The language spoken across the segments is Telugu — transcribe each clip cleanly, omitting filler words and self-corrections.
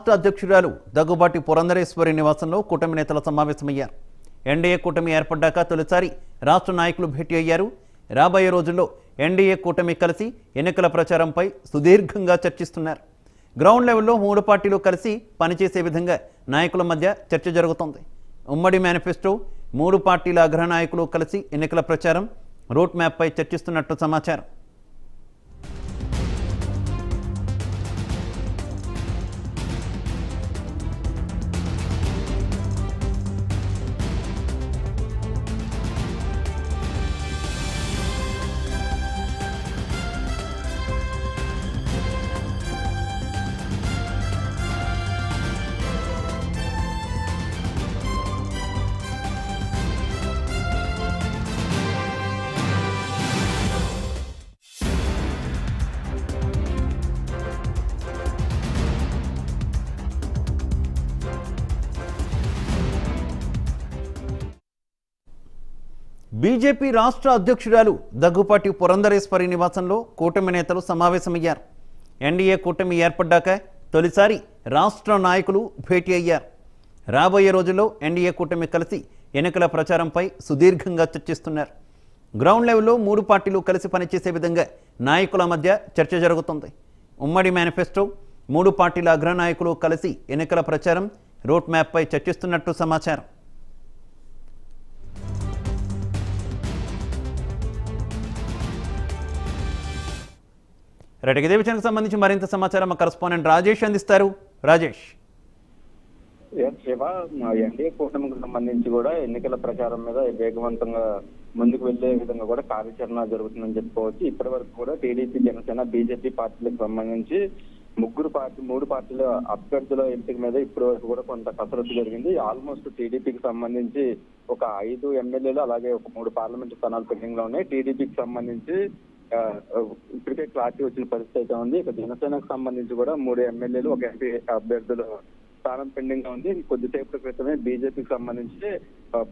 రాష్ట్ర అధ్యక్షురాలు దగ్గుబాటి పురంధరేశ్వరి నివాసంలో కూటమి నేతల సమావేశమయ్యారు. ఎన్డీఏ కూటమి ఏర్పడ్డాక తొలిసారి రాష్ట్ర నాయకులు భేటీ అయ్యారు. రాబోయే రోజుల్లో ఎన్డీఏ కూటమి కలిసి ఎన్నికల ప్రచారంపై సుదీర్ఘంగా చర్చిస్తున్నారు. గ్రౌండ్ లెవెల్లో మూడు పార్టీలు కలిసి పనిచేసే విధంగా నాయకుల మధ్య చర్చ జరుగుతోంది. ఉమ్మడి మేనిఫెస్టో, మూడు పార్టీల అగ్రనాయకులు కలిసి ఎన్నికల ప్రచారం, రూట్ మ్యాప్పై చర్చిస్తున్నట్టు సమాచారం. బీజేపీ రాష్ట్ర అధ్యక్షురాలు దగ్గుపాటి పురంధరేశ్వరి నివాసంలో కూటమి నేతలు సమావేశమయ్యారు. ఎన్డీఏ కూటమి ఏర్పడ్డాక తొలిసారి రాష్ట్ర నాయకులు భేటీ అయ్యారు. రాబోయే రోజుల్లో ఎన్డీఏ కూటమి కలిసి ఎన్నికల ప్రచారంపై సుదీర్ఘంగా చర్చిస్తున్నారు. గ్రౌండ్ లెవెల్లో మూడు పార్టీలు కలిసి పనిచేసే విధంగా నాయకుల మధ్య చర్చ జరుగుతుంది. ఉమ్మడి మేనిఫెస్టో, మూడు పార్టీల అగ్రనాయకులు కలిసి ఎన్నికల ప్రచారం, రూట్ మ్యాప్పై చర్చిస్తున్నట్టు సమాచారం. రైట్, ఇదే విషయానికి సంబంధించి మరింత సమాచారం మా కరెస్పాండెంట్ రాజేష్ అందిస్తారు. రాజేష్. శివ, ఎన్డీఏ కూటమికి సంబంధించి కూడా ఎన్నికల ప్రచారం మీద వేగవంతంగా ముందుకు వెళ్లే విధంగా కూడా కార్యాచరణ జరుగుతుందని చెప్పుకోవచ్చు. ఇప్పటి వరకు కూడా టీడీపీ, జనసేన, బీజేపీ పార్టీలకు సంబంధించి మూడు పార్టీల అభ్యర్థుల ఎంపిక మీద ఇప్పటి వరకు కూడా కొంత కసరత్తు జరిగింది. ఆల్మోస్ట్ టీడీపీకి సంబంధించి ఒక 5 ఎమ్మెల్యేలు అలాగే ఒక 3 పార్లమెంటు స్థానాలు పెండింగ్ లో ఉన్నాయి. టీడీపీకి సంబంధించి ఇప్పటికే క్లారిటీ వచ్చిన పరిస్థితి అయితే ఉంది. ఇక జనసేనకు సంబంధించి కూడా 3 ఎమ్మెల్యేలు, ఒక ఎంపీ అభ్యర్థుల స్థానం పెండింగ్ గా ఉంది. కొద్దిసేపటి క్రితమే బీజేపీకి సంబంధించి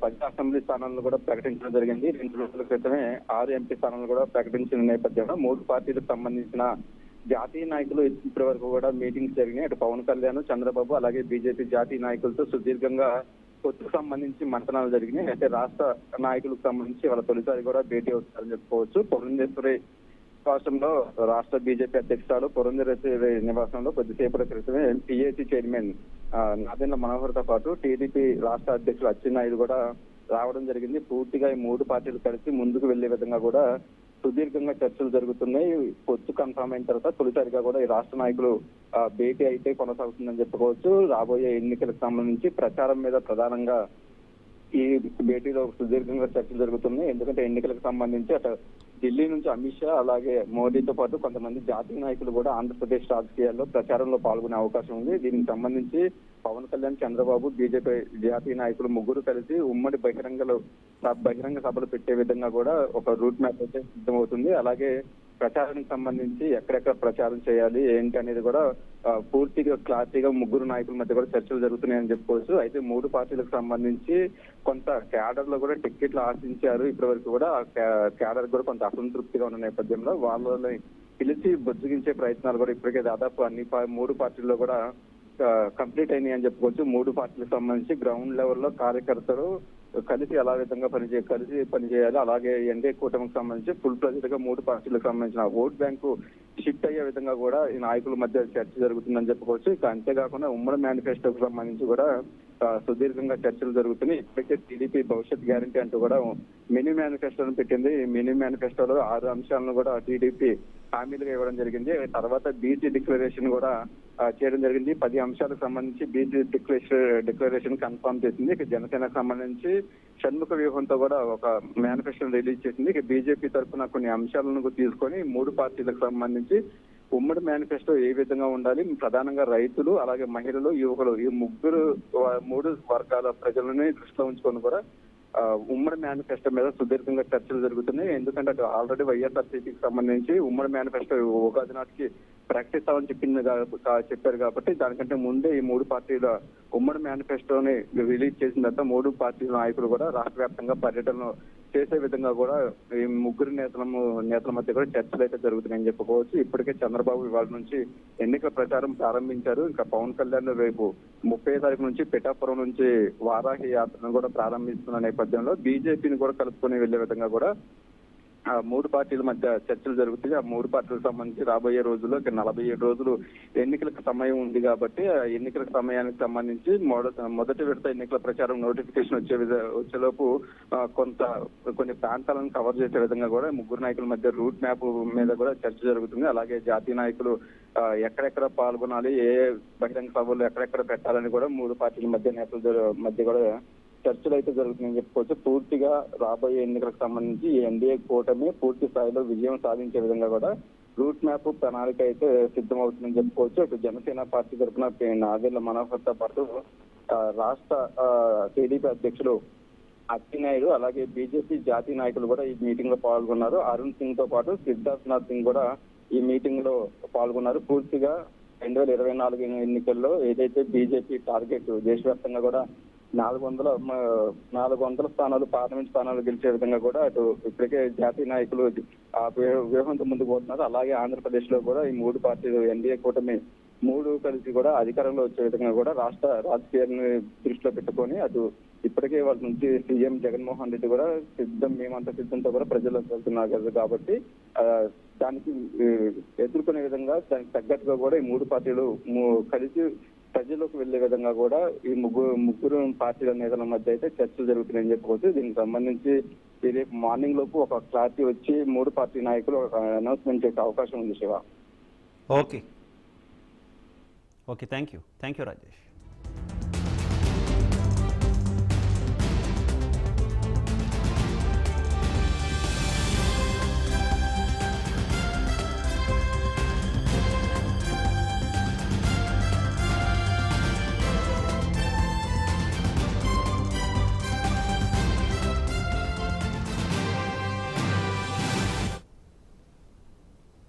10 అసెంబ్లీ స్థానాలను కూడా ప్రకటించడం జరిగింది. 2 రోజుల క్రితమే 6 ఎంపీ స్థానాలను కూడా ప్రకటించిన నేపథ్యంలో 3 పార్టీలకు సంబంధించిన జాతీయ నాయకులు ఇప్పటి వరకు కూడా మీటింగ్స్ జరిగినాయి. అటు పవన్ కళ్యాణ్, చంద్రబాబు అలాగే బీజేపీ జాతీయ నాయకులతో సుదీర్ఘంగా పొత్తుకు సంబంధించి మంతనాలు జరిగినాయి. అయితే రాష్ట్ర నాయకులకు సంబంధించి వాళ్ళ తొలిసారి కూడా భేటీ అవుతారని చెప్పుకోవచ్చు. పురంధేశ్వరి రాష్ట్రంలో రాష్ట్ర బీజేపీ అధ్యక్షురాలు పురంధరేశ్వరి నివాసంలో కొద్దిసేపటి క్రితమే పిఏసీ చైర్మన్ నాదెండ్ల మనోహర్తో పాటు టీడీపీ రాష్ట్ర అధ్యక్షులు అచ్చెన్నాయుడు కూడా రావడం జరిగింది. పూర్తిగా ఈ 3 పార్టీలు కలిసి ముందుకు వెళ్లే విధంగా కూడా సుదీర్ఘంగా చర్చలు జరుగుతున్నాయి. పొత్తు కన్ఫర్మ్ అయిన తర్వాత తొలిసారిగా కూడా ఈ రాష్ట్ర నాయకులు భేటీ అయితే కొనసాగుతుందని చెప్పుకోవచ్చు. రాబోయే ఎన్నికలకు సంబంధించి ప్రచారం మీద ప్రధానంగా ఈ భేటీలో సుదీర్ఘంగా చర్చలు జరుగుతున్నాయి. ఎందుకంటే ఎన్నికలకు సంబంధించి అటు ఢిల్లీ నుంచి అమిత్ షా అలాగే మోడీతో పాటు కొంతమంది జాతీయ నాయకులు కూడా ఆంధ్రప్రదేశ్ రాజకీయాల్లో ప్రచారంలో పాల్గొనే అవకాశం ఉంది. దీనికి సంబంధించి పవన్ కళ్యాణ్, చంద్రబాబు, బీజేపీ జాతీయ నాయకులు ముగ్గురు కలిసి ఉమ్మడి బహిరంగ సభలు పెట్టే విధంగా కూడా ఒక రూట్ మ్యాప్ అయితే సిద్ధమవుతుంది. అలాగే ప్రచారానికి సంబంధించి ఎక్కడెక్కడ ప్రచారం చేయాలి ఏంటి అనేది కూడా పూర్తిగా క్లారిటీగా ముగ్గురు నాయకుల మధ్య కూడా చర్చలు జరుగుతున్నాయని చెప్పుకోవచ్చు. అయితే 3 పార్టీలకు సంబంధించి కొంత క్యాడర్ లో కూడా టికెట్లు ఆశించారు. ఇప్పటి వరకు కూడా క్యాడర్ కూడా కొంత అసంతృప్తిగా ఉన్న నేపథ్యంలో వాళ్ళని పిలిచి బుజ్జగించే ప్రయత్నాలు కూడా ఇప్పటికే దాదాపు అన్ని 3 పార్టీల్లో కూడా కంప్లీట్ అయినాయి అని చెప్పుకోవచ్చు. 3 పార్టీలకు సంబంధించి గ్రౌండ్ లెవెల్లో కార్యకర్తలు కలిసి ఎలా విధంగా పనిచేయాలి, అలాగే ఎన్డీఏ కూటమికి సంబంధించి ఫుల్ ప్రెజెంట్ గా 3 పార్టీలకు సంబంధించిన ఓట్ బ్యాంకు షిఫ్ట్ అయ్యే విధంగా కూడా ఈ నాయకుల మధ్య చర్చ జరుగుతుందని చెప్పుకోవచ్చు. ఇక అంతేకాకుండా ఉమ్మడి మేనిఫెస్టోకి సంబంధించి కూడా సుదీర్ఘంగా చర్చలు జరుగుతున్నాయి. ఇప్పటికే టీడీపీ భవిష్యత్ గ్యారంటీ అంటూ కూడా మినీ మేనిఫెస్టోను పెట్టింది. ఈ మినీ మేనిఫెస్టోలో 6 అంశాలను కూడా టీడీపీ హామీలుగా ఇవ్వడం జరిగింది. తర్వాత బీసీ డిక్లరేషన్ కూడా చేయడం జరిగింది. 10 అంశాలకు సంబంధించి బీసీ డిక్లరేషన్ కన్ఫర్మ్ చేసింది. ఇక జనసేనకు సంబంధించి షణ్ముఖ వ్యూహంతో కూడా ఒక మేనిఫెస్టోను రిలీజ్ చేసింది. ఇక బీజేపీ తరఫున కొన్ని అంశాలను తీసుకొని 3 పార్టీలకు సంబంధించి ఉమ్మడి మేనిఫెస్టో ఏ విధంగా ఉండాలి, ప్రధానంగా రైతులు అలాగే మహిళలు, యువకులు ఈ 3 వర్గాల ప్రజలని దృష్టిలో ఉంచుకొని కూడా ఉమ్మడి మేనిఫెస్టో మీద సుదీర్ఘంగా చర్చలు జరుగుతున్నాయి. ఎందుకంటే అటు ఆల్రెడీ వైఎస్ఆర్సీపీకి సంబంధించి ఉమ్మడి మేనిఫెస్టో ఉగాది నాటికి ప్రకటిస్తామని చెప్పారు కాబట్టి దానికంటే ముందే ఈ 3 పార్టీల ఉమ్మడి మేనిఫెస్టోని రిలీజ్ చేసిన తర్వాత 3 పార్టీల నాయకులు కూడా రాష్ట్ర వ్యాప్తంగా పర్యటనలు చేసే విధంగా కూడా ఈ ముగ్గురు నేతల మధ్య కూడా చర్చలు అయితే జరుగుతున్నాయని చెప్పుకోవచ్చు. ఇప్పటికే చంద్రబాబు ఇవాళ నుంచి ఎన్నికల ప్రచారం ప్రారంభించారు. ఇంకా పవన్ కళ్యాణ్ రేపు 30 తారీఖు నుంచి పిఠాపురం నుంచి వారాహి యాత్రను కూడా ప్రారంభిస్తున్న నేపథ్యంలో బీజేపీని కూడా కలుపుకొని వెళ్లే విధంగా కూడా ఆ 3 పార్టీల మధ్య చర్చలు జరుగుతాయి. ఆ 3 పార్టీలకు సంబంధించి రాబోయే రోజుల్లో 47 రోజులు ఎన్నికలకు సమయం ఉంది కాబట్టి ఆ ఎన్నికల సమయానికి సంబంధించి మొదటి విడత ఎన్నికల ప్రచారం నోటిఫికేషన్ వచ్చేలోపు కొన్ని ప్రాంతాలను కవర్ చేసే విధంగా కూడా ముగ్గురు నాయకుల మధ్య రూట్ మ్యాప్ మీద కూడా చర్చ జరుగుతుంది. అలాగే జాతీయ నాయకులు ఎక్కడెక్కడ పాల్గొనాలి, ఏ బహిరంగ సభలు ఎక్కడెక్కడ పెట్టాలని కూడా 3 పార్టీల నేతల మధ్య కూడా చర్చలు అయితే జరుగుతున్నాయని చెప్పుకోవచ్చు. పూర్తిగా రాబోయే ఎన్నికలకు సంబంధించి ఎన్డీఏ కూటమి పూర్తి స్థాయిలో విజయం సాధించే విధంగా కూడా రూట్ మ్యాప్ ప్రణాళిక అయితే సిద్ధమవుతుందని చెప్పుకోవచ్చు. ఇటు జనసేన పార్టీ తరఫున నాదెళ్ల మనోహర్తో పాటు రాష్ట్ర టీడీపీ అధ్యక్షులు అచ్చెన్నాయుడు అలాగే బీజేపీ జాతీయ నాయకులు కూడా ఈ మీటింగ్ లో పాల్గొన్నారు. అరుణ్ సింగ్ తో పాటు సిద్ధార్థనాథ్ సింగ్ కూడా ఈ మీటింగ్ లో పాల్గొన్నారు. పూర్తిగా 2024 ఎన్నికల్లో ఏదైతే బీజేపీ టార్గెట్ దేశవ్యాప్తంగా కూడా 400 స్థానాలు పార్లమెంట్ స్థానాలు గెలిచే విధంగా కూడా అటు ఇప్పటికే జాతీయ నాయకులు ఆ వ్యూహంతో ముందుకు పోతున్నారు. అలాగే ఆంధ్రప్రదేశ్ లో కూడా ఈ 3 పార్టీలు ఎన్డీఏ కూటమి 3 కలిసి కూడా అధికారంలో వచ్చే విధంగా కూడా రాష్ట్ర రాజకీయాన్ని దృష్టిలో పెట్టుకొని అటు ఇప్పటికే వాళ్ళ నుంచి సీఎం జగన్మోహన్ రెడ్డి కూడా మేమంతా సిద్ధంతో కూడా ప్రజలకు వెళ్తున్నారు కాబట్టి దానికి ఎదుర్కొనే విధంగా దానికి తగ్గట్టుగా కూడా ఈ 3 పార్టీలు కలిసి ప్రజల్లోకి వెళ్లే విధంగా కూడా ఈ ముగ్గురు పార్టీల నేతల మధ్య అయితే చర్చలు జరుగుతున్నాయని చెప్పుకోవచ్చు. దీనికి సంబంధించి రేపు మార్నింగ్ లోపు ఒక క్లారిటీ వచ్చి 3 పార్టీ నాయకులు ఒక అనౌన్స్మెంట్ చేసే అవకాశం ఉంది Shiva. Okay, thank you Rajesh.